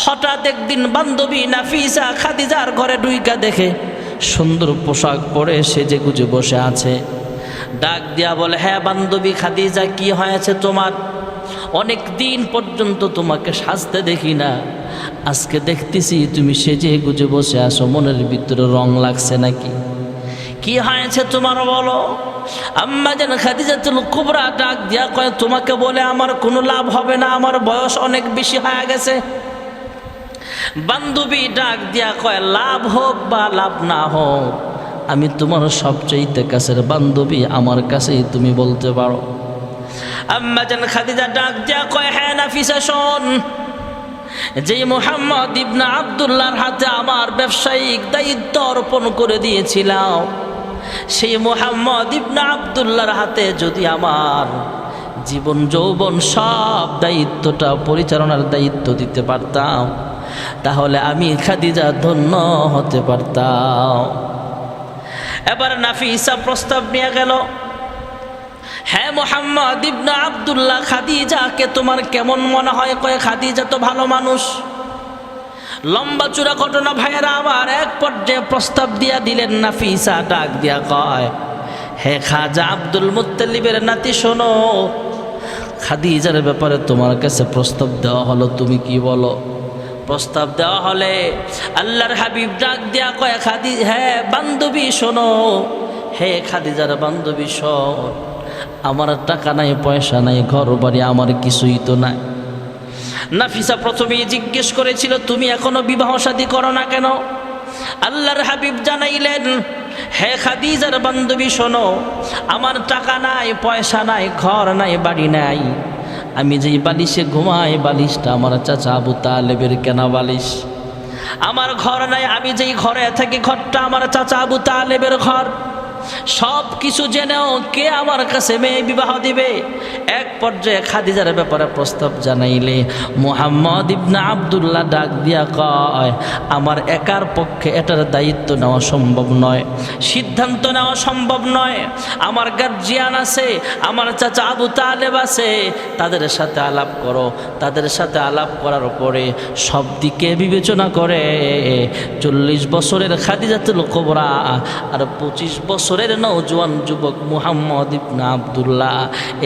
হঠাৎ একদিন বান্ধবী নাফিসা খাদিজার ঘরে ঢুইকা দেখে সুন্দর পোশাক পরে সেজে গুজে বসে আছে। ডাক দিয়া বলে, হ্যাঁ বান্ধবী খাদিজা, কি হয়েছে তোমার? অনেক দিন পর্যন্ত তোমাকে সাজতে দেখি না, আজকে দেখতেছি তুমি সেজে গুজে বসে আসো, মনের ভিতরে রং লাগছে নাকি? কি হয়েছে তোমার বলো? আম্মা জান খাদিজাতুল কুবরা ডাক দিয়া কয়, তোমাকে বলে আমার কোনো লাভ হবে না, আমার বয়স অনেক বেশি হয়ে গেছে। বান্ধবী ডাক দিয়া কয়, লাভ হোক বা লাভ না হোক, আমি তোমার সবচেয়ে কাছের বান্ধবী, আমার কাছেই তুমি বলতে পারো। আম্মা জান খাদিজা ডাক দিয়া কয়, হ্যাঁ নাফিসা শোন, যেই মুহাম্মদ ইবনে আব্দুল্লাহর হাতে আমার ব্যবসায়িক দায়িত্ব অর্পণ করে দিয়েছিলাম, সেই মুহাম্মদ ইবনে আব্দুল্লাহর হাতে যদি আমার জীবন যৌবন সব দায়িত্বটা পরিচালনার দায়িত্ব দিতে পারতাম, তাহলে আমি খাদিজা ধন্য হতে পারতাম। এবার নাফিসা প্রস্তাব নিয়ে গেল, হ্যাঁ মুহাম্মদ ইবনে আব্দুল্লাহ, খাদিজাকে তোমার কেমন মনে হয়? কয়, খাদিজা তো ভালো মানুষ। লম্বা চূড়া ঘটনা ভাইয়েরা আমার। এক পর্যায়ে প্রস্তাব দিয়া দিলেন। নাফিসা ডাক দিয়া কয়, হে খাজা আব্দুল মুত্তালিবের নাতি, শোনো, খাদিজার ব্যাপারে তোমার কাছে প্রস্তাব দেওয়া হলো, তুমি কি বলো? প্রস্তাব দেওয়া হলে আল্লাহর হাবিব ডাক দিয়া কয়, হ্যাঁ বান্ধবী শোনো, হে খাদিজার বান্ধবী শোন, আমার টাকা নাই, পয়সা নাই, ঘর বাড়ি আমার কিছুই তো নাই। নাফিসা প্রথমেই জিজ্ঞেস করেছিল, তুমি এখনো বিবাহ শাদী করো না কেন? আল্লাহর হাবিব জানাইলেন, হে খাদিজার বান্ধবী শোনো, আমার টাকা নাই, পয়সা নাই, ঘর নাই, বাড়ি নাই, আমি যেই বালিশে ঘুমাই বালিশটা আমার চাচা আবু তালেবের কেনা বালিশ। আমার ঘর নাই, আমি যেই ঘরে থাকি ঘরটা আমার চাচা আবু তালেবের ঘর। সব কিছু জেনেও কে আমার কাছে মেয়ে বিবাহ দিবে? এক পর্যায়ে খাদিজার ব্যাপারে প্রস্তাব জানাইলে মুহাম্মদ ইবনে আব্দুল্লাহ ডাক দিয়া কয়, আমার একার পক্ষে এটার দায়িত্ব নেওয়া সম্ভব নয়, সিদ্ধান্ত নেওয়া সম্ভব নয়। আমার গার্জিয়ান আছে, আমার চাচা আবু তালেব আছে, তাদের সাথে আলাপ করো। তাদের সাথে আলাপ করার পরে সব দিকে বিবেচনা করে 40 বছরের খাদিজাতুল কুবরা আর 25 বছরের নওজোয়ান যুবক মুহাম্মদ ইবনে আব্দুল্লাহ,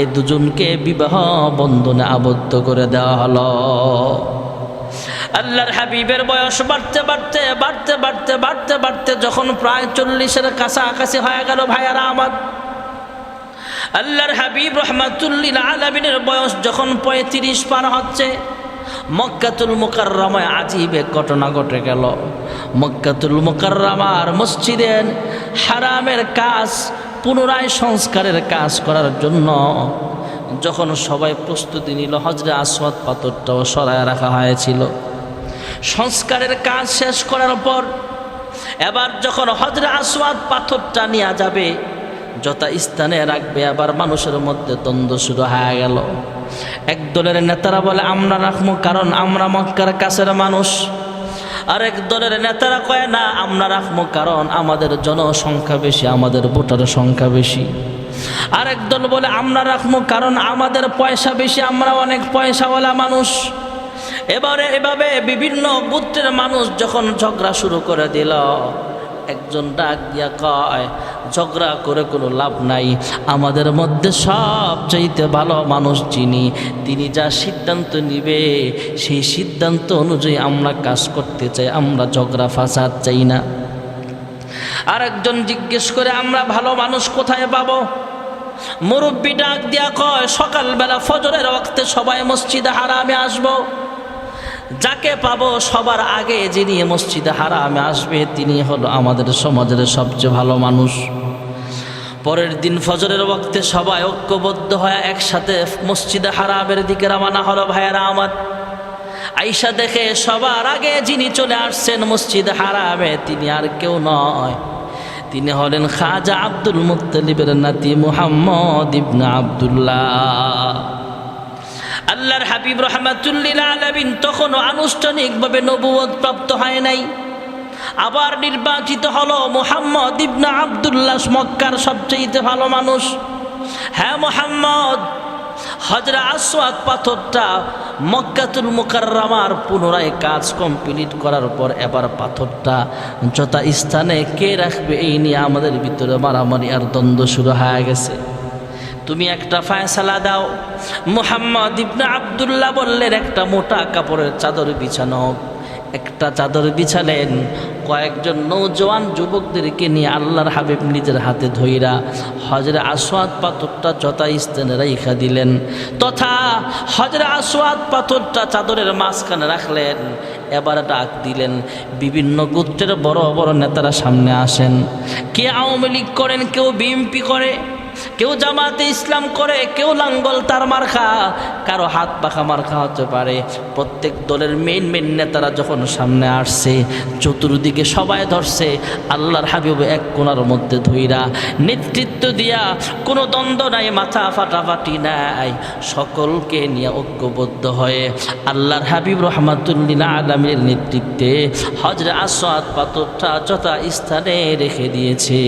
এই দুজনকে বিবাহ বন্ধনে আবদ্ধ করে দেওয়া হলো। আল্লাহর হাবিবের বয়স বাড়তে বাড়তে বাড়তে বাড়তে বাড়তে বাড়তে যখন প্রায় 40-এর কাছাকাছি হয়ে গেল ভাইয়ারা আমার, আল্লাহর হাবিব রহমাতুল্লিল আলামিনের বয়স যখন 35 পার হচ্ছে, মক্কাতুল মুকাররমায় আজীব এক ঘটনা ঘটে গেল। মক্কাতুল মুকাররমার মসজিদে হারামের কাজ পুনরায় সংস্কারের কাজ করার জন্য যখন সবাই প্রস্তুতি নিল, হজরে আসওয়াদ পাথরটাও সরায় রাখা হয়েছিল। সংস্কারের কাজ শেষ করার পর এবার যখন হজরে আসওয়াদ পাথরটা নিয়ে যাবে, যথা স্থানে রাখবে, আবার মানুষের মধ্যে দ্বন্দ্ব শুরু হয়ে গেল। একদলের নেতারা বলে আমরা রাখবো কারণ আমরা মক্কার কাছের মানুষ, আরেক দলের নেতারা কয় না আমরা রাখবো কারণ আমাদের জনসংখ্যা বেশি, আমাদের ভোটার সংখ্যা বেশি। আরেক দল বলে আমরা রাখবো কারণ আমাদের পয়সা বেশি, আমরা অনেক পয়সাওয়ালা মানুষ। এভাবে বিভিন্ন গোত্রের মানুষ যখন ঝগড়া শুরু করে দিল, একজন ডাক দিয়া কয়, ঝগড়া করে কোনো লাভ নাই, আমাদের মধ্যে সবচাইতে ভালো মানুষ যিনি, তিনি যা সিদ্ধান্ত নিবে সেই সিদ্ধান্ত অনুযায়ী আমরা কাজ করতে চাই, আমরা ঝগড়া ফাসাদ চাই না। আরেকজন জিজ্ঞেস করে, আমরা ভালো মানুষ কোথায় পাবো? মুরব্বী ডাক দিয়া কয়, সকালবেলা ফজরের ওয়াক্তে সবাই মসজিদে হারামে আসবো, যাকে পাবো সবার আগে যিনি মসজিদে হারামে আসবে তিনি হলো আমাদের সমাজের সবচেয়ে ভালো মানুষ। পরের দিন ফজরের ওয়াক্তে সবাই ঐক্যবদ্ধ হয়ে একসাথে মসজিদে হারামের দিকে রওনা হলো ভাইয়েরা আমার। আয়েশা দেখে সবার আগে যিনি চলে আসছেন মসজিদে হারামে তিনি আর কেউ নয়, তিনি হলেন খাজা আব্দুল মুত্তালিবের নাতি মুহাম্মদ ইবনে আব্দুল্লাহ। আল্লাহর হাবিব রহমাতুল্লিল আলামিন তখনও আনুষ্ঠানিকভাবে নবুয়ত প্রাপ্ত হয় নাই। আবার নির্বাচিত হলো মুহাম্মদ ইবনে আব্দুল্লাহ, মক্কার সবচেয়ে ভালো মানুষ। হ্যাঁ মুহাম্মদ, হজরে আসওয়াদ পাথরটা মক্কাতুল মুকাররমার পুনরায় কাজ কমপ্লিট করার পর এবার পাথরটা যথা স্থানে কে রাখবে এই নিয়ে আমাদের ভিতরে মারামারি আর দ্বন্দ্ব শুরু হয়ে গেছে। তুমি একটা ফয়সালা দাও। মুহাম্মদ ইবনে আব্দুল্লাহ বললেন একটা মোটা কাপড়ের চাদর বিছানো হোক। একটা চাদর বিছালেন, কয়েকজন নৌজওয়ান যুবকদেরকে নিয়ে আল্লাহর হাবিব নিজের হাতে ধইরা হজরে আসওয়াদ পাথরটা যথা স্থানে রাইখা দিলেন, তথা হজরে আসওয়াদ পাথরটা চাদরের মাঝখানে রাখলেন। এবার ডাক দিলেন, বিভিন্ন গোত্রের বড় বড় নেতারা সামনে আসেন। কে আওয়ামী লীগ করেন, কেউ বিএনপি করে, কেউ জামাতে ইসলাম করে, কেউ লাঙ্গল তার মার্কা, কারো হাত পাখা মার্কা হতে পারে। প্রত্যেক দলের মেইন নেতারা যখন সামনে আসছে, চতুর্দিকে সবাই ধরছে আল্লাহর হাবিব এক কোণার মধ্যে ধইরা নেতৃত্ব দিয়া, কোনো দ্বন্দ্ব নাই, মাথা ফাটাফাটি নাই, সকলকে নিয়ে ঐক্যবদ্ধ হয়ে আল্লাহর হাবিব রহমাতুল্লিল আলামিনের নেতৃত্বে হজরে আসওয়াদ পাথরটা যথা স্থানে রেখে দিয়েছে।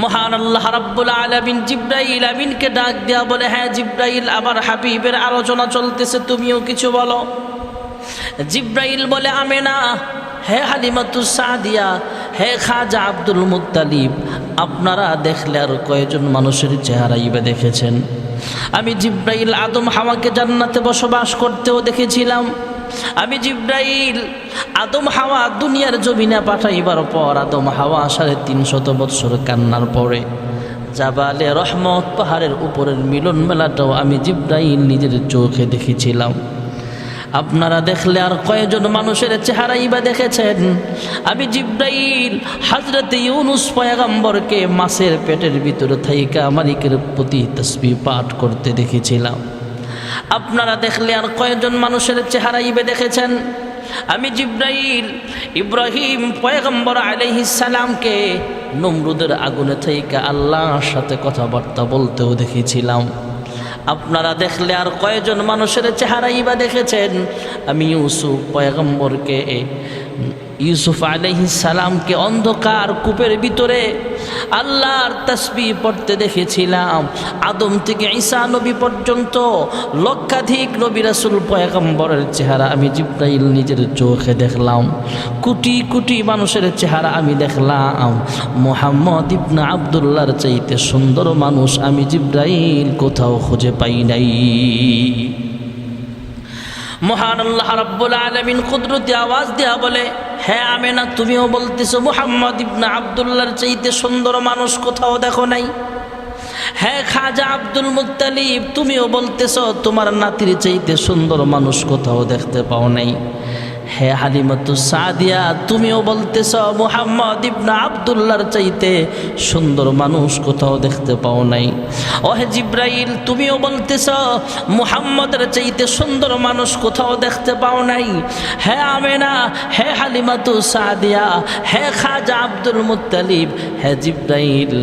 মহান আল্লাহ রাব্বুল আলামিন জিবরাইল আমিনকে ডাক দেয়া বলে, হ্যাঁ জিবরাইল, আমার হাবিবের আলোচনা চলতেছে, তুমিও কিছু বলো। জিবরাইল বলে, আমেনা, হে হালিমাতুস সাদিয়া, হে খাজা আব্দুল মুত্তালিব, আপনারা দেখলে আর কয়েকজন মানুষের চেহারা ইবে দেখেছেন? আমি জিবরাইল আদম হাওয়াকে জান্নাতে বসবাস করতেও দেখেছিলাম। আমি জিবরাইল আদম হাওয়া দুনিয়ার জমিনে পাঠাইবার পর আদম হাওয়া 350 বৎসর কান্নার পরে জাবালে রহমত পাহাড়ের উপরের মিলন মেলাটাও আমি জিবরাইল নিজের চোখে দেখেছিলাম। আপনারা দেখলে আর কয়েকজন মানুষের চেহারাই বা দেখেছেন? আমি জিবরাইল হযরতে ইউনুস পয়গম্বরকে মাছের পেটের ভিতরে থাইকা মালিকের প্রতি তাসবিহ পাঠ করতে দেখেছিলাম। আপনারা দেখলে আর কয়েকজন মানুষের চেহারাই বা দেখেছেন? আমি জিবরাইল ইব্রাহিম পয়গম্বর আলাইহিস সালামকে নমরুদের আগুনে থাইকা আল্লাহর সাথে কথাবার্তা বলতেও দেখেছিলাম। আপনারা দেখলে আর কয়েকজন মানুষের চেহারাই বা দেখেছেন? আমি ইউসুফ পয়গম্বরকে, ইউসুফ আলাইহিস সালামকে অন্ধকার কূপের ভিতরে আল্লাহর তাসবিহ পড়তে দেখেছিলাম। আদম থেকে ঈসা নবী পর্যন্ত লক্ষাধিক নবী রাসূল পয়গম্বরের চেহারা আমি জিবরাইল নিজের চোখে দেখলাম। কোটি কোটি মানুষের চেহারা আমি দেখলাম। মুহাম্মদ ইবনে আব্দুল্লাহর চাইতে সুন্দর মানুষ আমি জিবরাইল কোথাও খুঁজে পাই নাই। মহান আল্লাহ রাব্বুল আলামিন কুদরতি আওয়াজ দেয়া বলে, হ্যাঁ আমেনা, তুমিও বলতেছো মুহাম্মদ ইবনে আব্দুল্লাহর চাইতে সুন্দর মানুষ কোথাও দেখো নাই। হ্যাঁ খাজা আব্দুল মুত্তালিব, তুমিও বলতেছো তোমার নাতির চাইতে সুন্দর মানুষ কোথাও দেখতে পাও নাই। হে হালিমাতুস সাদিয়া, তুমিও বলতেছ মুহাম্মদ ইবনে আব্দুল্লাহর চাইতে সুন্দর মানুষ কোথাও দেখতে পাও নাই। ও হে জিবরাইল, তুমিও বলতেছ মুহাম্মদের চাইতে সুন্দর মানুষ কোথাও দেখতে পাও নাই। হে আমেনা, হে হালিমাতুস সাদিয়া, হে খাজা আব্দুল মুত্তালিব, হে জিবরাইল,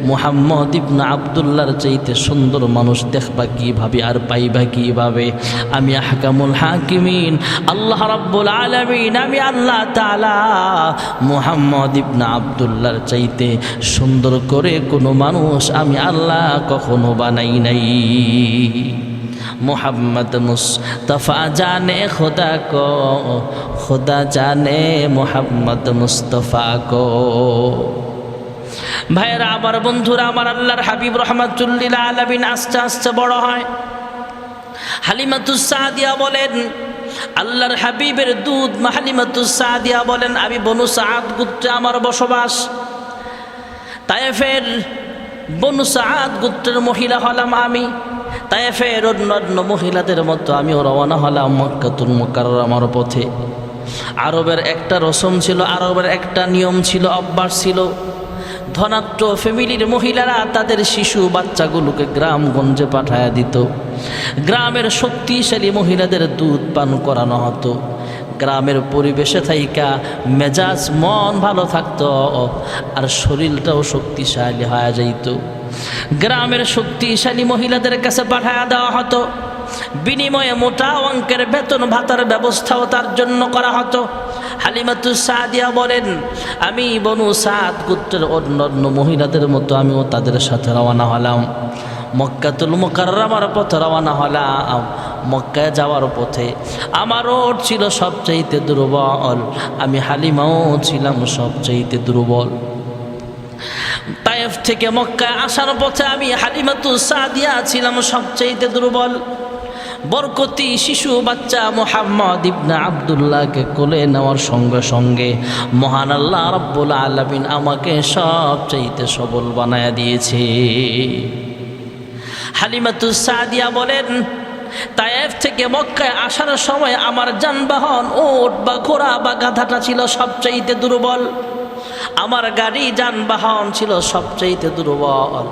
মুহাম্মদ ইবনে আব্দুল্লাহর চাইতে সুন্দর মানুষ দেখবা কিভাবে আর পাইবা কিভাবে? আমি আহকামুল হাকিমিন আল্লাহ রাব্বুল আলামিন, আমি আল্লাহ তাআলা মুহাম্মদ ইবনে আব্দুল্লাহর চাইতে সুন্দর করে কোনো মানুষ আমি আল্লাহ কখনো বানাই নাই। মোহাম্মদ মুস্তফা জানে খোদা কো, খোদা জানে মোহাম্মদ মুস্তফা কো। ভাইরা আমার, বন্ধুরা আমার, আল্লাহর হাবিব রাহমাতুল্লিল আলামিন আস্তে আস্তে বড় হয়। হালিমাতুস সাদিয়া বলেন, আল্লাহর হাবিবের দুধ হালিমাতুস সাদিয়া বলেন, আমি বনু সাদ গোত্রে আমার বসবাস। তায়েফের বনু সাদ গোত্রের মহিলা হলাম আমি। তায়েফের অন্য মহিলাদের মতো আমিও রওনা হলাম মক্কাতুল মুকাররমার পথে। আরবের একটা রসম ছিল, আরবের একটা নিয়ম ছিল, অভ্যাস ছিল। ধনাঢ্য ফ্যামিলির মহিলারা তাদের শিশু বাচ্চাগুলোকে গ্রামগঞ্জে পাঠায়া দিত। গ্রামের শক্তিশালী মহিলাদের দুধ পান করানো হতো। গ্রামের পরিবেশে থাইকা মেজাজ মন ভালো থাকতো আর শরীরটাও শক্তিশালী হয়ে যাইত। গ্রামের শক্তিশালী মহিলাদের কাছে পাঠায়া দেওয়া হতো। বিনিময়ে মোটা অঙ্কের বেতন ভাতার ব্যবস্থাও তার জন্য করা হতো। হালিমাতুস সাদিয়া বলেন, আমি বনু সাদ গোত্রের অন্য মহিলাদের মতো আমিও তাদের সাথে রওনা হলাম। মক্কাতুল মুকাররমার পথে রওনা হলাম। মক্কায় যাওয়ার পথে আমার ওট ছিল সবচাইতে দুর্বল, আমি হালিমাও ছিলাম সবচাইতে দুর্বল। তায়েফ থেকে মক্কায় আসার পথে আমি হালিমাতু সাদিয়া ছিলাম সবচাইতে দুর্বল। বরকতি শিশু বাচ্চা মুহাম্মদ ইবনে আব্দুল্লাহকে কোলে নেওয়ার সঙ্গে সঙ্গে মহান আল্লাহ রাব্বুল আলামিন আমাকে সবচাইতে সবল বানায়া দিয়েছে। হালিমাতু সাদিয়া বলেন, তায়েফ থেকে মক্কায় আসার সময় আমার যানবাহন ওট বা ঘোড়া বা গাধাটা ছিল সবচাইতে দুর্বল, আমার গাড়ি যানবাহন ছিল সবচাইতে দুর্বল।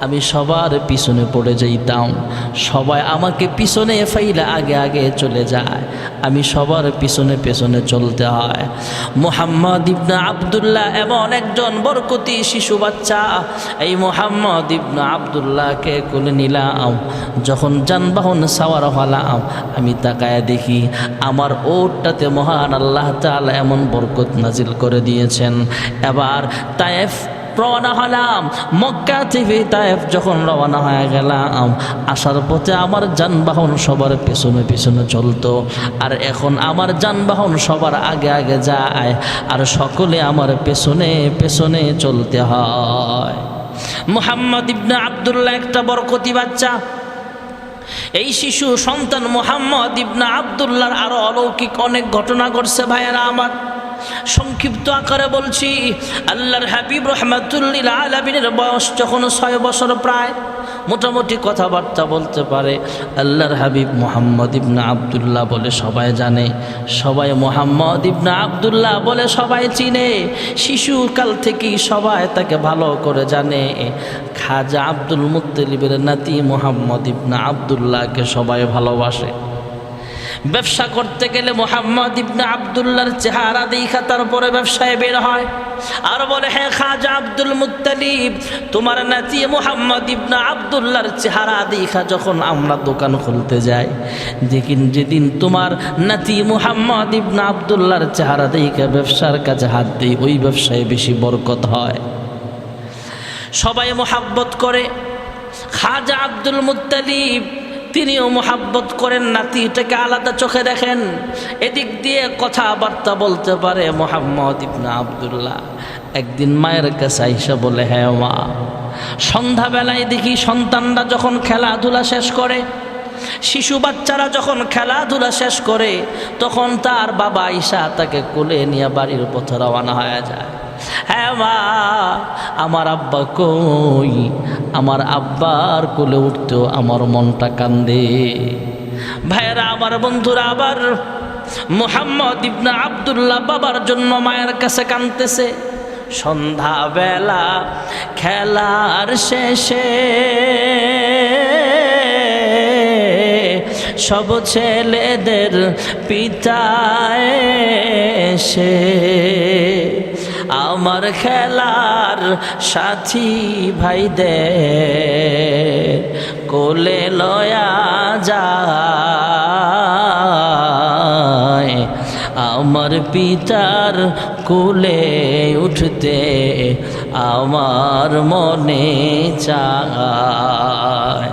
আমি সবার পিছনে পড়ে যাইতাম, সবাই আমাকে পিছনে ফাইলে আগে আগে চলে যায়, আমি সবার পিছনে পেছনে চলতে হয়। মুহাম্মদ ইবনে আব্দুল্লাহ এমন একজন বরকতি শিশু বাচ্চা, এই মুহাম্মদ ইবনে আব্দুল্লাহকে কোলে নিলাম। যখন যানবাহন সাওয়ার হলাম, আমি তাকায় দেখি আমার ওটটাতে মহান আল্লাহ তাআলা এমন বরকত নাজিল করে দিয়েছেন। এবার তায়েফ রওনা হলাম, মক্কা থেকে তায়েফ যখন রওনা হয়ে গেলাম, আসার পথে আমার যানবাহন সবার পেছনে পেছনে চলতো, আর এখন আমার যানবাহন সবার আগে আগে যায়, আর সকলে আমার পেছনে পেছনে চলতে হয়। মুহাম্মদ ইবনে আব্দুল্লাহ একটা বরকতি বাচ্চা। এই শিশু সন্তান মুহাম্মদ ইবনে আব্দুল্লাহর আরো অলৌকিক অনেক ঘটনা ঘটছে ভাইয়েরা আমার। সংক্ষিপ্ত আকারে বলছি, আল্লাহর হাবিব রাহমাতুল লিল আলামিনের বয়স যখন 6 বছর প্রায়, মোটামুটি কথাবার্তা বলতে পারে, আল্লাহর হাবিব মুহাম্মদ ইবনে আব্দুল্লাহ বলে সবাই জানে, সবাই মুহাম্মদ ইবনে আব্দুল্লাহ বলে সবাই চিনে। শিশুকাল থেকেই সবাই তাকে ভালো করে জানে। খাজা আব্দুল মুত্তালিবের নাতি মুহাম্মদ ইবনে আব্দুল্লাহকে সবাই ভালোবাসে। ব্যবসা করতে গেলে মুহাম্মদ ইবনে আব্দুল্লাহর চেহারা দেখা তারপরে ব্যবসায় বের হয়, আর বলে, হ্যাঁ খাজা আব্দুল মুত্তালিব, তোমার নাতি মুহাম্মদ ইবনে আব্দুল্লাহর চেহারা দেখা যখন আমরা দোকান খুলতে যাই, দেখিন যেদিন তোমার নাতি মুহাম্মদ ইবনে আব্দুল্লাহর চেহারা দেখা ব্যবসার কাজে হাত দিই, ওই ব্যবসায় বেশি বরকত হয়। সবাই মোহাব্বত করে। খাজা আব্দুল মুত্তালিব তিনিও মোহাব্বত করেন, নাতিটাকে আলাদা চোখে দেখেন। এদিক দিয়ে কথাবার্তা বলতে পারে মুহাম্মদ ইবনে আব্দুল্লাহ। একদিন মায়ের কাছে আইসা বলে, হ্যাঁ মা, সন্ধ্যাবেলায় দেখি সন্তানরা যখন খেলাধুলা শেষ করে, শিশু বাচ্চারা যখন খেলাধুলা শেষ করে, তখন তার বাবা আইসা তাকে কোলে নিয়ে বাড়ির পথে রওনা হয়ে যায়। হ্যাঁ মা, আমার আব্বা কই? আমার আব্বার কোলে উঠতেও আমার মনটা কান্দে। ভাইয়েরা আমার, বন্ধুরা, আবার মুহাম্মদ ইবনে আব্দুল্লাহ বাবার জন্য মায়ের কাছে কাঁদতেছে। সন্ধ্যাবেলা খেলার শেষে সব ছেলেদের পিতা এসে আমার খেলার সাথী ভাইদের কোলে লয়া যায়, আমার পিতার কোলে উঠতে আমার মনে চায়।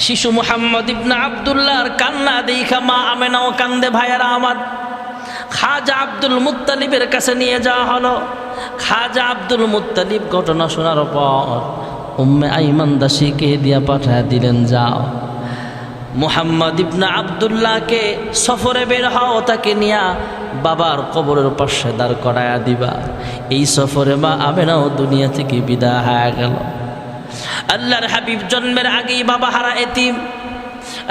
শিশু মুহাম্মদ ইবনে আব্দুল্লাহর কান্না দেখা মা আমেনাও কান্দে। ভাইয়ারা আমার, খাজা আব্দুল মুত্তালিবের কাছে নিয়ে যাওয়া হলো। খাজা আব্দুল মুত্তালিব ঘটনা শোনার পর উম্মে আইমান দাসীকে দিয়া পাঠায় দিলেন, যাও মুহাম্মদ ইবনে আব্দুল্লাহকে সফরে বের হও, তাকে নিয়া বাবার কবরের পাশে দাঁড় করায়া দিবা। এই সফরে মা আমেনাও দুনিয়া থেকে বিদায় হয়ে গেল। আল্লাহর হাবিব জন্মের আগেই বাবা হারা এতিম।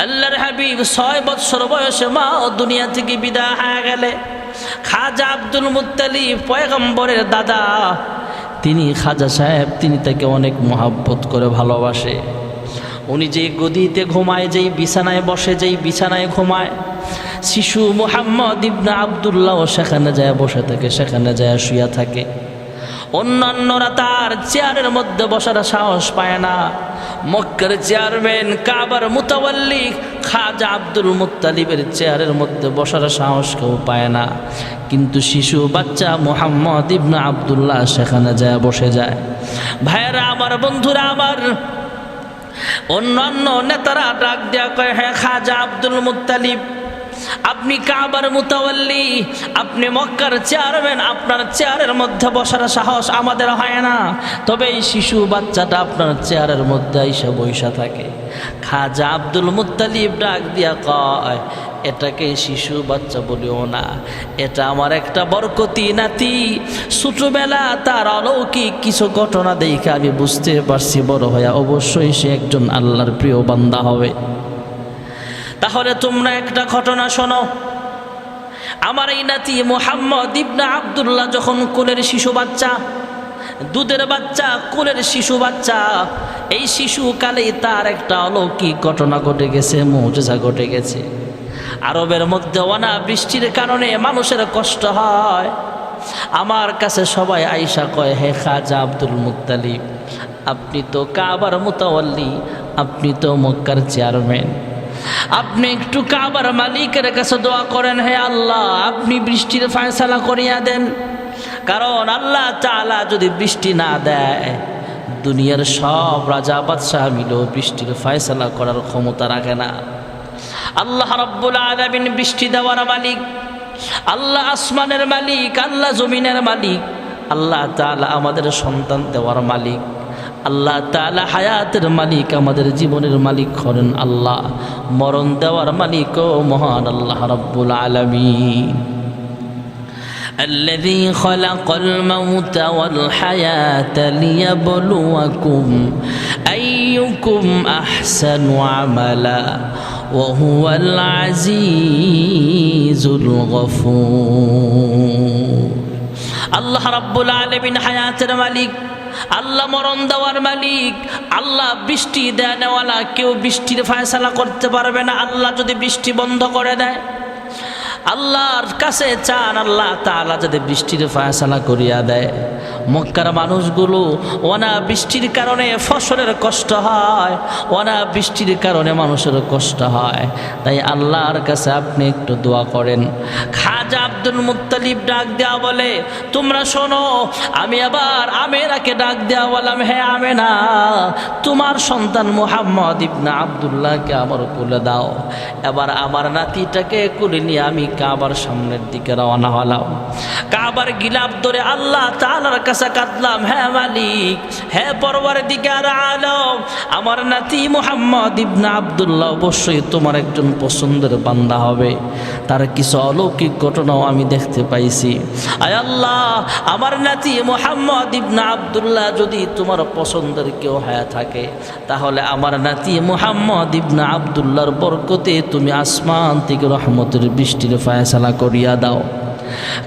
আল্লাহর হাবিব 6 বছর বয়সে মা ও দুনিয়া থেকে বিদায় হয়ে গেলে খাজা আব্দুল মুত্তালিব পয়গম্বরের দাদা, তিনি খাজা সাহেব, তিনি তাকে অনেক মহাব্বত করে ভালোবাসে। উনি যেই গদিতে ঘুমায়, যেই বিছানায় বসে, যেই বিছানায় ঘুমায়, শিশু মুহাম্মদ ইবনে আব্দুল্লাহ সেখানে যায় বসে থাকে, সেখানে যায় শুয়ে থাকে। অন্যান্যরা তার চেয়ারের মধ্যে বসার সাহস পায় না। মক্কার চেয়ারম্যান, কাবার মুতাওয়াল্লি খাজা আব্দুল মুত্তালিবের চেয়ারের মধ্যে বসার সাহস কেউ পায় না, কিন্তু শিশু বাচ্চা মুহাম্মদ ইবনে আব্দুল্লাহ সেখানে যায় বসে যায়। ভাইয়েরা আমার, বন্ধুরা আমার, অন্যান্য নেতারা ডাক দেয়া কয়, হ্যাঁ খাজা আব্দুল মুত্তালিব, আপনি কাবার মুতাওয়াল্লি, আপনি মক্কার চেয়ারম্যান, আপনার চেয়ারের মধ্যে বসার সাহস আমাদের হয় না, তবে এই শিশু বাচ্চাটা আপনার চেয়ারের মধ্যে এসে বসা থাকে। খাজা আব্দুল মুত্তালিব ডাক দিয়া কয়, এটাকে শিশু বাচ্চা বলিও না, এটা আমার একটা বরকতি নাতি। ছোটবেলা তার অলৌকিক কিছু ঘটনা দেখে আমি বুঝতে পারছি বড় হয়ে অবশ্যই সে একজন আল্লাহর প্রিয় বান্দা হবে। তাহলে তোমরা একটা ঘটনা শোনো। আমার এই নাতি মুহাম্মদ ইবনে আব্দুল্লাহ যখন কোলের শিশু বাচ্চা, দুধের বাচ্চা, কোলের শিশু বাচ্চা, এই শিশুকালেই তার একটা অলৌকিক ঘটনা ঘটে গেছে, মুজিজা ঘটে গেছে। আরবের মধ্যে অনাবৃষ্টির কারণে মানুষের কষ্ট হয়। আমার কাছে সবাই আইসা কয়, হে খাজা আব্দুল মুত্তালিব, আপনি তো কাবার মুতাওয়াল্লি, আপনি তো মক্কার চেয়ারম্যান, আপনি একটু কাবার মালিকের কাছে দোয়া করেন, হে আল্লাহ আপনি বৃষ্টির ফয়সালা করিয়া দেন। কারণ আল্লাহ তাআলা যদি বৃষ্টি না দেয়, দুনিয়ার সব রাজা বাদশাহ মিলেও বৃষ্টির ফয়সালা করার ক্ষমতা রাখে না। আল্লাহ রাব্বুল আলামিন বৃষ্টি দেওয়ার মালিক, আল্লাহ আসমানের মালিক, আল্লাহ জমিনের মালিক, আল্লাহ তাআলা আমাদের সন্তান দেওয়ার মালিক, আল্লাহ তাআলা হায়াতের মালিক, আমাদের জীবনের মালিক হলেন আল্লাহ, মরণ দেওয়ার মালিকও মহান আল্লাহ রাব্বুল আলামিন। الذي خلق الموت والحياة ليبلوكم أيكم أحسن عملا وهو العزيز الغفور। আল্লাহ রাব্বুল আলামিন হায়াতের মালিক, আল্লাহ মরণ দেওয়ার মালিক, আল্লাহ বৃষ্টি দেওয়ালা। কেউ বৃষ্টির ফয়সালা করতে পারবে না। আল্লাহ যদি বৃষ্টি বন্ধ করে দেয়, আল্লাহর কাছে চান আল্লাহ তাআলা যদি বৃষ্টির ফয়সালা করিয়া দেয়। মক্কার মানুষগুলো অনাবৃষ্টির কারণে ফসলের কষ্ট হয়, অনাবৃষ্টির কারণে মানুষের কষ্ট হয়, তাই আল্লাহর কাছে আপনি একটু দোয়া করেন। খাজা আব্দুল মুত্তালিব ডাক দেওয়া বলে, তোমরা শোনো, আমি আবার আমেনাকে ডাক দেওয়া বললাম, হে আমেনা, তোমার সন্তান মুহাম্মদ ইবনে আব্দুল্লাহকে আমার কোলে দাও। এবার আমার নাতিটাকে কোলে নিয়ে আমি কাবার সামনের দিকে রওনা হলাম। কাবার গিলাফ ধরে আল্লাহ তাআলার কাছে কাঁদলাম, হে মালিক, হে পরওয়ারদিগার আলম, আমার নাতি মুহাম্মদ ইবনে আব্দুল্লাহ অবশ্যই তোমার একজন পছন্দের বান্দা হবে। তার কিছু অলৌকিক ঘটনাও আমি দেখতে পাইছি। আয় আল্লাহ, আমার নাতি মুহাম্মদ ইবনে আব্দুল্লাহ যদি তোমার পছন্দের কেউ হয়ে থাকে, তাহলে আমার নাতি মুহাম্মদ ইবনে আব্দুল্লাহর বরকতে তুমি আসমান থেকে রহমতের বৃষ্টির ফয়সালা করিয়া দাও।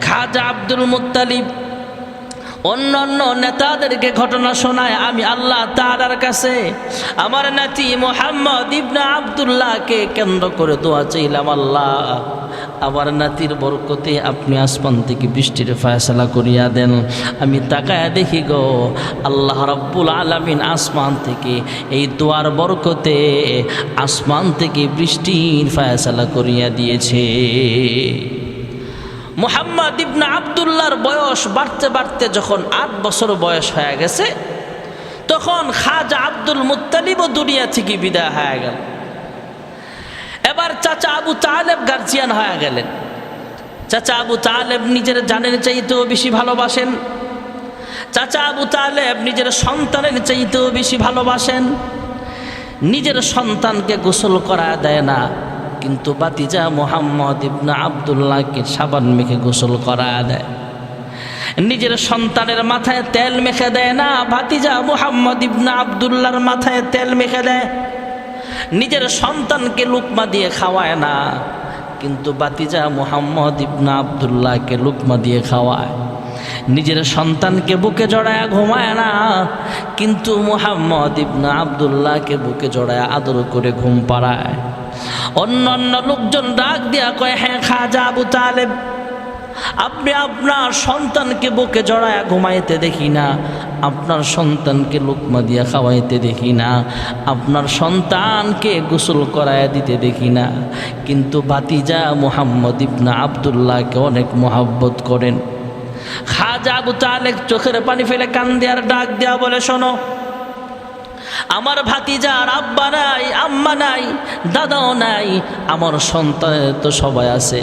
খাজা আব্দুল মুত্তালিব অন্যান্য নেতাদেরকে ঘটনা শোনায়, আমি আল্লাহ তাআলার কাছে আমার নাতি মুহাম্মদ ইবনে আব্দুল্লাহকে কেন্দ্র করে দোয়া চাইলাম, আল্লাহ আমার নাতির বরকতে আপনি আসমান থেকে বৃষ্টির ফয়সালা করিয়া দেন। আমি তাকায় দেখি গো, আল্লাহ রাব্বুল আলামিন আসমান থেকে এই দোয়ার বরকতে আসমান থেকে বৃষ্টির ফয়সালা করিয়া দিয়েছে। মুহাম্মদ ইবনে আব্দুল্লাহর বয়স বাড়তে বাড়তে যখন 8 বছর বয়স হয়ে গেছে, তখন খাজা আব্দুল মুত্তালিবও দুনিয়া থেকে বিদায় হয়ে গেল। এবার চাচা আবু তালেব গার্জিয়ান হয়ে গেলেন। চাচা আবু তালেব নিজের জানের চাইতেও বেশি ভালোবাসেন। চাচা আবু তালেব নিজের সন্তানের চাইতেও বেশি ভালোবাসেন। নিজের সন্তানকে গোসল করা দেয় না, কিন্তু বাতিজা মুহাম্মদ ইবনে আব্দুল্লাহকে সাবান মেখে গোসল করা দেয়। নিজের সন্তানের মাথায় তেল মেখে দেয় না, ভাতিজা মুহাম্মদ ইবনে আব্দুল্লাহর মাথায় তেল মেখে দেয়। নিজের সন্তানকে লুকমা দিয়ে খাওয়ায় না, কিন্তু বাতিজা মুহাম্মদ ইবনে আব্দুল্লাহকে লুকমা দিয়ে খাওয়ায়। নিজের সন্তানকে বুকে জড়ায়া ঘুমায় না, কিন্তু মুহাম্মদ ইবনে আব্দুল্লাহকে বুকে জড়ায়া আদর করে ঘুম পাড়ায়। অন্যান্য লোকজন ডাক দিয়া কয়, হ্যাঁ খাজা আবু তালেব, আপনি আপনার সন্তানকে বুকে জড়ায়া ঘুমাইতে দেখি না, আপনার সন্তানকে লুকমা দিয়া খাওয়াইতে দেখি না, আপনার সন্তানকে গোসল করাইয়া দিতে দেখি না, কিন্তু ভাতিজা মুহাম্মদ ইবনে আব্দুল্লাহকে অনেক মহব্বত করেন। খাজা আবু তালেব চোখের পানি ফেলে কান দেওয়ার ডাক দেওয়া বলে, শোনো, আমার ভাতিজার আব্বা নাই, আম্মা নাই, দাদাও নাই, আমার সন্তানের তো সবাই আছে।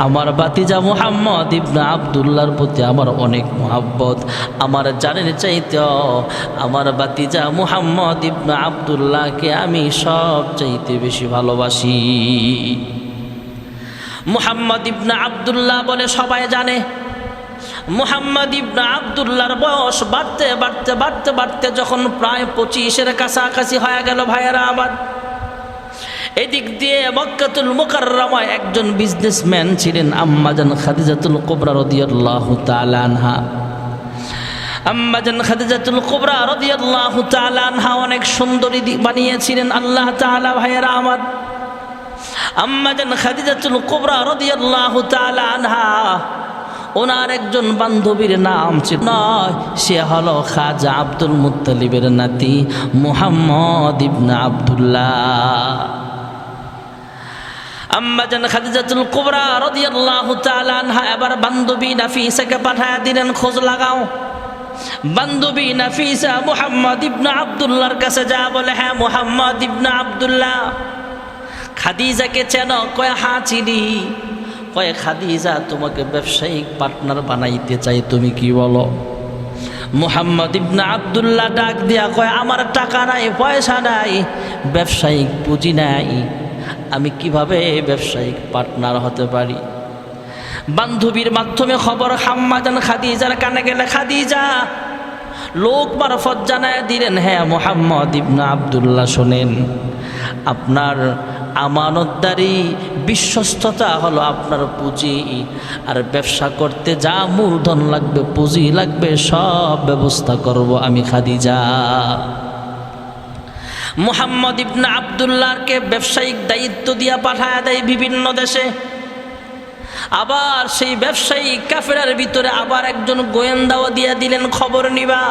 আমার ভাতিজা মুহাম্মদ ইবনে আব্দুল্লাহর প্রতি আমার অনেক মহব্বত। আমার জানের চাইতেও আমার ভাতিজা মুহাম্মদ ইবনে আব্দুল্লাহকে আমি সব চাইতে বেশি ভালোবাসি। মুহাম্মদ ইবনে আব্দুল্লাহ বলে সবাই জানে। মুহাম্মদ ইবনে আব্দুল্লাহর বয়স বাড়তে বাড়তে বাড়তে বাড়তে যখন প্রায় 25-এর কাছাকাছি হয়ে গেল, ভাইয়েরা আমার, এদিক দিয়ে মক্কাতুল মুকাররমায় একজন বিজনেসম্যান ছিলেন আম্মাজান খাদিজাতুল কুবরা রাদিয়াল্লাহু তাআলা আনহা। আম্মাজান খাদিজাতুল কুবরা রাদিয়াল্লাহু তাআলা আনহা অনেক সুন্দরী বানিয়েছিলেন আল্লাহ তাআলা, ভাইয়েরা আমার। আম্মাজান খাদিজাতুল কুবরা রাদিয়াল্লাহু তাআলা আনহা ওনার একজন বান্ধবীর নাম ছিল নয়, সে হলো খাজা আব্দুল মুত্তালিবের নাতি মুহাম্মদ ইবনে আব্দুল্লাহ। আম্মাজান খাদিজাতুল কুবরা রাদিয়াল্লাহু তাআলা আনহা এবার বান্ধবী নাফিসাকে পাঠায় দিলেন, খোঁজ লাগাও। বান্ধবী নাফিসা মুহাম্মদ ইবনে আব্দুল্লাহর কাছে যা বলে, হ্যাঁ মুহাম্মদ ইবনে আব্দুল্লাহ, খাদিজাকে চেনো? কয় হ্যাঁ চিনি। কয় খাদিজা তোমাকে ব্যবসায়িক পার্টনার বানাইতে চাই, তুমি কি বলো? মুহাম্মদ ইবনে আব্দুল্লাহ ডাক দিয়া কয়, আমার টাকা নাই, পয়সা নাই, ব্যবসায়িক পুঁজি নাই, আমি কিভাবে ব্যবসায়িক পার্টনার হতে পারি? বান্ধবীর মাধ্যমে খবর আম্মাজান খাদিজার কানে গেলে খাদিজা লোক মারফত জানায় দিলেন, হ্যাঁ মুহাম্মদ ইবনে আব্দুল্লাহ শোনেন, আপনার আমানতদারি বিশ্বস্ততা হলো আপনার পুঁজি, আর ব্যবসা করতে যা মূলধন লাগবে, পুঁজি লাগবে, সব ব্যবস্থা করব আমি খাদিজা। মুহাম্মদ ইবনে আব্দুল্লাহকে ব্যবসায়িক দায়িত্ব দিয়া পাঠায় দেয় বিভিন্ন দেশে। আবার সেই ব্যবসায়ী কাফেরার ভিতরে আবার একজন গোয়েন্দাও দিয়া দিলেন, খবর নিবা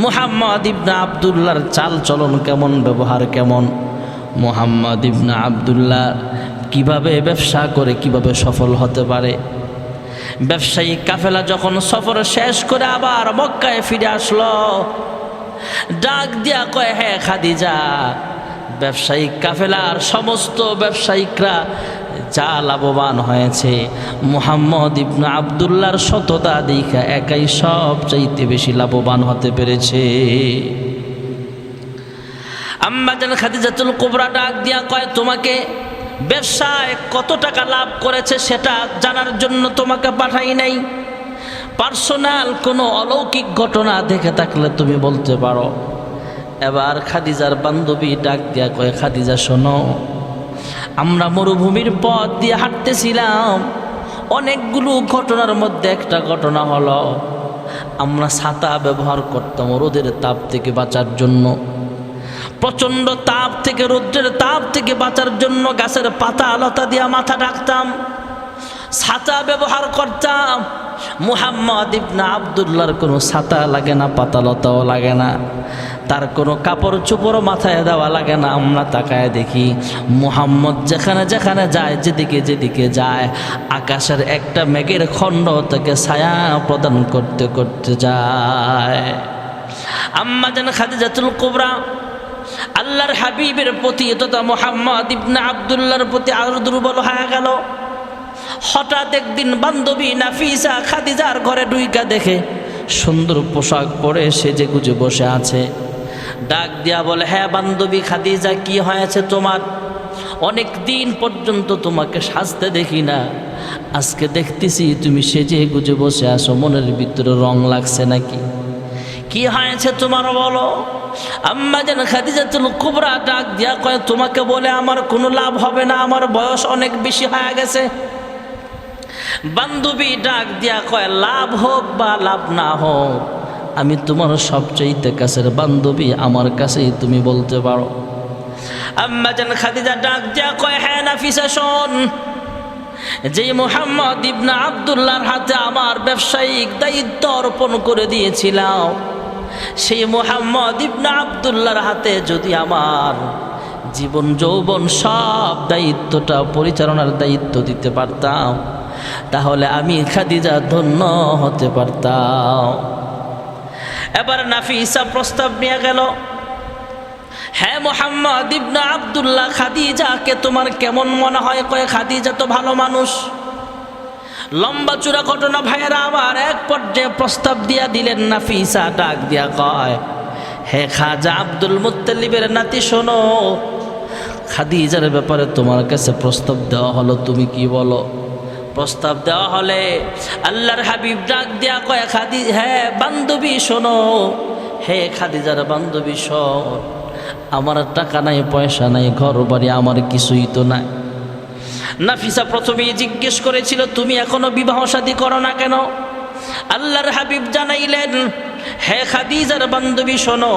মুহাম্মদ ইবনে আব্দুল্লাহর চাল চলন কেমন, ব্যবহার কেমন, মুহাম্মদ ইবনে আব্দুল্লাহ কিভাবে ব্যবসা করে কিভাবে সফল হতে পারে। ব্যবসায়ী কাফেলা যখন সফর শেষ করে আবার মক্কায় ফিরে আসলো, ডাক দিয়া কয়, হ্যাঁ খাদিজা, ব্যবসায়িক কাফেলার সমস্ত ব্যবসায়িকরা যা লাভবান হয়েছে, মুহাম্মদ ইবনে আব্দুল্লাহর সততা দেখা একাই সব চাইতে বেশি লাভবান হতে পেরেছে। আম্মাজান খাদিজাতুল কুবরা ডাক দিয়া কয়, তোমাকে ব্যবসায় কত টাকা লাভ করেছে সেটা জানার জন্য তোমাকে পাঠাই নাই, পার্সোনাল কোনো অলৌকিক ঘটনা দেখে থাকলে তুমি বলতে পারো। এবার খাদিজার বান্ধবী ডাক দিয়া কয়, খাদিজা শোনো, আমরা মরুভূমির পথ দিয়ে হাঁটতেছিলাম, অনেকগুলো ঘটনার মধ্যে একটা ঘটনা হলো, আমরা ছাতা ব্যবহার করতাম রোদের তাপ থেকে বাঁচার জন্য। প্রচণ্ড তাপ থেকে, রৌদ্রের তাপ থেকে বাঁচার জন্য গাছের পাতা লতা দিয়া মাথা ঢাকতাম, ছাতা ব্যবহার করতাম। মুহাম্মদ ইবনে আব্দুল্লাহর কোনো ছাতা লাগে না, পাতা লতাও লাগে না, তার কোনো কাপড় চোপড়ও মাথায় দেওয়া লাগে না। আমরা তাকায় দেখি মুহাম্মদ যেখানে যেখানে যায়, যেদিকে যেদিকে যায়, আকাশের একটা মেঘের খণ্ড তাকে ছায়া প্রদান করতে করতে যায়। আম্মাজান খাদিজাতুল কুবরা আল্লাহর হাবিবের প্রতি তথা মুহাম্মদ ইবনে আব্দুল্লাহর প্রতি আরো দুর্বল হয়ে গেল। হঠাৎ একদিন বান্ধবী নাফিসা খাদিজার ঘরে ঢুইকা দেখে সুন্দর পোশাক পরে সেজে গুজে বসে আছে। ডাক দিয়া বলে, হ্যাঁ বান্ধবী খাদিজা, কি হয়েছে তোমার? অনেক দিন পর্যন্ত তোমাকে সাজতে দেখি না, আজকে দেখতেছি তুমি সেজে গুজে বসে আছো, মনের ভিতরে রং লাগছে নাকি? কি হয়েছে তোমার বলো? আম্মাজান খাদিজাতুল কুবরা ডাক দিয়া কয়, তোমাকে বলে আমার কোনো লাভ হবে না, আমার বয়স অনেক বেশি হয়ে গেছে। বান্ধবী ডাক দিয়া কয়, লাভ হোক বা লাভ না হোক, আমি তোমার সবচেয়ে কাছের বান্ধবী, আমার কাছেই তুমি বলতে পারো। আম্মাজান খাদিজা ডাক দিয়া কয়, হ্যাঁ নাফিসা শোন, যেই মুহাম্মদ ইবনে আব্দুল্লাহর হাতে আমার ব্যবসায়িক দায়িত্ব অর্পণ করে দিয়েছিলাম, সেই মুহাম্মদ ইবনে আব্দুল্লাহর হাতে যদি আমার জীবন যৌবন সব দায়িত্বটা, পরিচালনার দায়িত্ব দিতে পারতাম, তাহলে আমি খাদিজা ধন্য হতে পারতাম। এবার নাফিসা প্রস্তাব নিয়ে গেল, হ্যাঁ মুহাম্মদ ইবনে আব্দুল্লাহ, খাদিজাকে তোমার কেমন মনে হয়? কয় খাদিজা তো ভালো মানুষ। লম্বা চূড়া ঘটনা ভাইয়েরা আমার। এক পর্যায়ে প্রস্তাব দিয়া দিলেন। নাফিসা ডাক দিয়া কয়, হে খাজা আব্দুল মুত্তালিবের নাতি, শোনো, খাদিজার ব্যাপারে তোমার কাছে প্রস্তাব দেওয়া হলো, তুমি কি বলো? প্রস্তাব দেওয়া হলে আল্লাহর হাবিব ডাক দিয়া কয়, হ্যাঁ বান্ধবী শোনো, হে খাদিজার বান্ধবী শোন, আমার টাকা নাই, পয়সা নাই, ঘর বাড়ি আমার কিছুই তো নাই। নাফিসা প্রথমেই জিজ্ঞেস করেছিল, তুমি এখনো বিবাহ শাদী করো না কেন? আল্লাহর হাবিব জানাইলেন, হে খাদিজার বান্ধবী শোনো,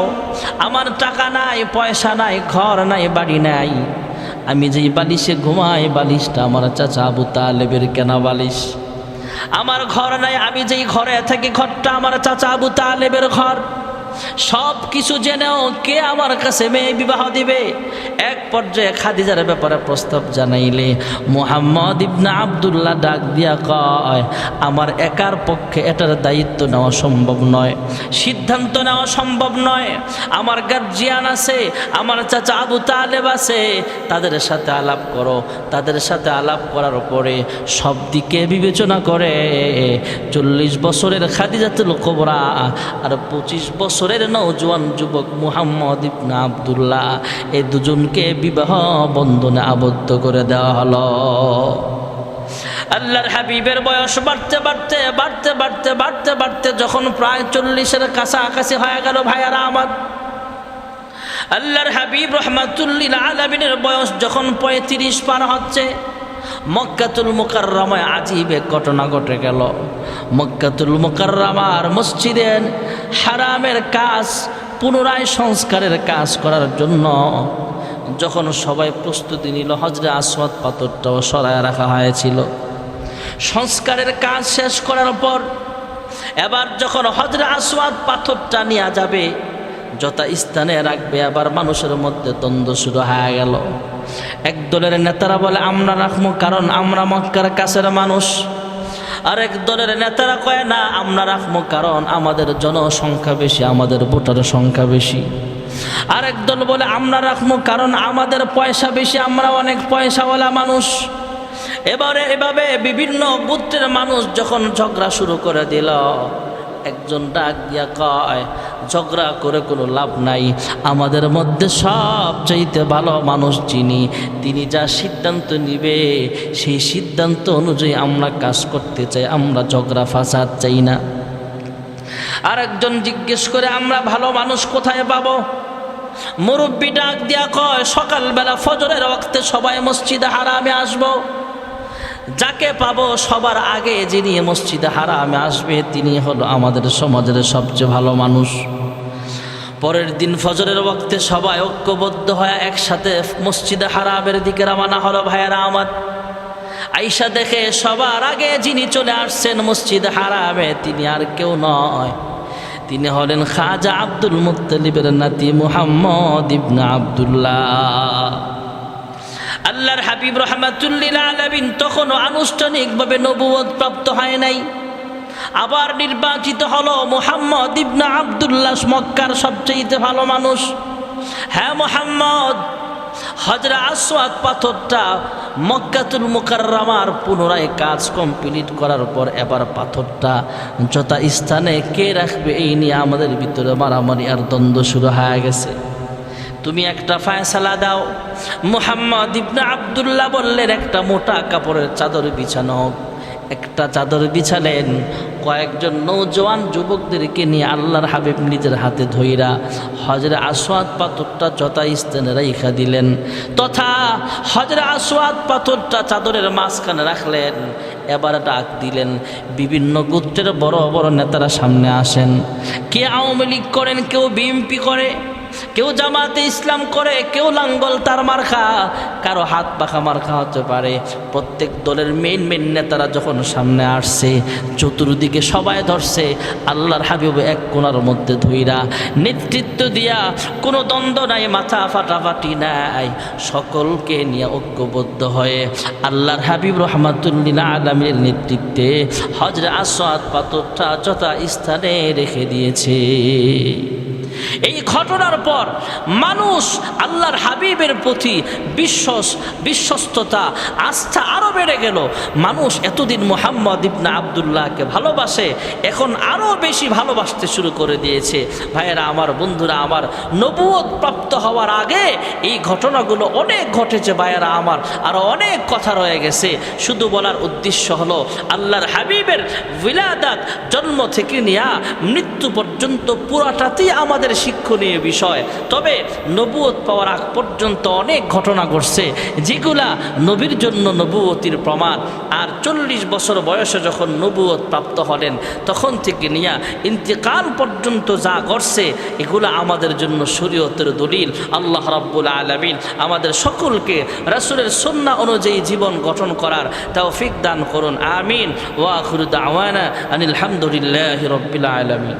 আমার টাকা নাই, পয়সা নাই, ঘর নাই, বাড়ি নাই। আমি যেই বালিশে ঘুমাই, বালিশটা আমার চাচা আবু তালেবের কেনা বালিশ। আমার ঘর নাই, আমি যেই ঘরে থাকি, ঘরটা আমার চাচা আবু তালেবের ঘর। সব কিছু জেনেও কে আমার কাছে মেয়ে বিবাহ দিবে? এক পর্যায়ে খাদিজার ব্যাপারে প্রস্তাব জানাইলে মুহাম্মদ ইবনে আব্দুল্লাহ ডাক দিয়া কয়, আমার একার পক্ষে এটার দায়িত্ব নেওয়া সম্ভব নয়, সিদ্ধান্ত নেওয়া সম্ভব নয়। আমার গার্জিয়ান আছে, আমার চাচা আবু তালেব আছে, তাদের সাথে আলাপ করো। তাদের সাথে আলাপ করার পরে সব দিকে বিবেচনা করে 40 বছরের খাদিজাতুল কুবরা আর 25 বছরের নওজোয়ান যুবক মুহাম্মদ ইবনে আব্দুল্লাহ, এই দুজনকে বিবাহ বন্ধনে আবদ্ধ করে দেওয়া হলো। আল্লাহর হাবিবের বয়স বাড়তে বাড়তে বাড়তে বাড়তে বাড়তে বাড়তে যখন প্রায় 40-এর কাছাকাছি হয়ে গেল ভাইয়ারা আমার, আল্লাহর হাবিব রহমাতুল্লিল আলামিনের বয়স যখন 35 পার হচ্ছে, মক্কাতুল মুকাররমায় আজীব এক ঘটনা ঘটে গেল। মক্কাতুল মুকাররমার মসজিদে হারামের কাজ, পুনরায় সংস্কারের কাজ করার জন্য যখন সবাই প্রস্তুতি নিল, হজরে আসওয়াদ পাথরটাও সরায় রাখা হয়েছিল। সংস্কারের কাজ শেষ করার পর এবার যখন হজরে আসওয়াদ পাথরটা নিয়ে যাবে, যথা স্থানে রাখবে, আবার মানুষের মধ্যে দ্বন্দ্ব শুরু হয়ে গেল। একদলের নেতারা বলে আমরা রাখবো কারণ আমরা মক্কার কাছের মানুষ। আরেক দলের নেতারা কয় না, আমরা রাখবো কারণ আমাদের জনসংখ্যা বেশি, আমাদের ভোটার সংখ্যা বেশি। আরেক দল বলে আমরা রাখবো কারণ আমাদের পয়সা বেশি, আমরা অনেক পয়সাওয়ালা মানুষ। এভাবে বিভিন্ন গোত্রের মানুষ যখন ঝগড়া শুরু করে দিল, একজন ডাক দিয়া কয়, ঝগড়া করে কোনো লাভ নাই, আমাদের মধ্যে সবচাইতে ভালো মানুষ যিনি, তিনি যা সিদ্ধান্ত নিবে সেই সিদ্ধান্ত অনুযায়ী আমরা কাজ করতে চাই, আমরা ঝগড়া ফাসাদ চাই না। আরেকজন জিজ্ঞেস করে, আমরা ভালো মানুষ কোথায় পাবো? মুরব্বী ডাক দিয়া কয়, সকালবেলা ফজরের ওয়াক্তে সবাই মসজিদে হারামে আসবো, যাকে পাবো সবার আগে যিনি মসজিদে হারামে আসবে তিনি হলো আমাদের সমাজের সবচেয়ে ভালো মানুষ। পরের দিন ফজরের ওয়াক্তে সবাই ঐক্যবদ্ধ হয়ে একসাথে মসজিদে হারামের দিকে রওনা হলো ভাইয়েরা আমার। আয়েশা দেখে সবার আগে যিনি চলে আসছেন মসজিদে হারামে, তিনি আর কেউ নয়, তিনি হলেন খাজা আব্দুল মুত্তালিবের নাতি মুহাম্মদ ইবনে আব্দুল্লাহ। আল্লাহর হাবিব রহমাতুল্লিল আলামিন তখনও আনুষ্ঠানিকভাবে নবুয়ত প্রাপ্ত হয় নাই। আবার নির্বাচিত হলো মুহাম্মদ ইবনে আব্দুল্লাহ, মক্কার সবচেয়ে ভালো মানুষ। হ্যাঁ মুহাম্মদ, হজরে আসওয়াদ পাথরটা মক্কাতুল মুকাররমার পুনরায় কাজ কমপ্লিট করার পর এবার পাথরটা যথা স্থানে কে রাখবে এই নিয়ে আমাদের ভিতরে মারামারি আর দ্বন্দ্ব শুরু হয়ে গেছে। তুমি একটা ফয়সালা দাও। মুহাম্মদ ইবনে আব্দুল্লাহ বললেন, একটা মোটা কাপড়ের চাদর বিছানো হোক। একটা চাদর বিছালেন, কয়েকজন নৌজওয়ান যুবকদেরকে নিয়ে আল্লাহর হাবিব নিজের হাতে ধইরা হজরে আসওয়াদ পাথরটা যথা স্থানে রাইখা দিলেন, তথা হজরে আসওয়াদ পাথরটা চাদরের মাঝখানে রাখলেন। এবার ডাক দিলেন, বিভিন্ন গোত্রের বড় বড় নেতারা সামনে আসেন। কে আওয়ামী লীগ করেন, কেউ বিএনপি করে, কেউ জামাতে ইসলাম করে, কেউ লাঙ্গল তার মার্কা, কারো হাত পাখা মার্কা হতে পারে। প্রত্যেক দলের মেইন নেতারা যখন সামনে আসছে, চতুর্দিকে সবাই ধরছে। আল্লাহর হাবিব এক কোণার মধ্যে ধইরা নেতৃত্ব দিয়া, কোনো দ্বন্দ্ব নাই, মাথা ফাটাফাটি নাই, সকলকে নিয়ে ঐক্যবদ্ধ হয়ে আল্লাহর হাবিব রহমাতুল্লিল আলামিনের নেতৃত্বে হজরে আসওয়াদ পাথরটা যথা স্থানে রেখে দিয়েছে। এই ঘটনার পর মানুষ আল্লাহর হাবিবের প্রতি বিশ্বস্ততা আস্থা আরও বেড়ে গেল। মানুষ এতদিন মুহাম্মদ ইবনে আব্দুল্লাহকে ভালোবাসে, এখন আরও বেশি ভালোবাসতে শুরু করে দিয়েছে। ভাইয়েরা আমার, বন্ধুরা আমার, নবুয়ত প্রাপ্ত হওয়ার আগে এই ঘটনাগুলো অনেক ঘটেছে ভাইয়েরা আমার, আরও অনেক কথা রয়ে গেছে। শুধু বলার উদ্দেশ্য হলো আল্লাহর হাবিবের উলাদাত, জন্ম থেকে নিয়া মৃত্যু পর্যন্ত পুরাটাতেই আমাদের শিক্ষণীয় বিষয়। তবে নবুয়ত পাওয়ার আগ পর্যন্ত অনেক ঘটনা ঘটছে যেগুলা নবীর জন্য নবুয়তির প্রমাণ। আর 40 বছর বয়সে যখন নবুয়ত প্রাপ্ত হলেন তখন থেকে নিয়া ইন্তেকাল পর্যন্ত যা ঘটছে এগুলা আমাদের জন্য শরীয়তের দলিল। আল্লাহ রাব্বুল আলামিন আমাদের সকলকে রাসূলের সুন্নাহ অনুযায়ী জীবন গঠন করার তৌফিক দান করুন, আমিন। ওয়া আখিরু দাওয়ানা আনিল হামদুলিল্লাহি রাব্বিল আলামিন।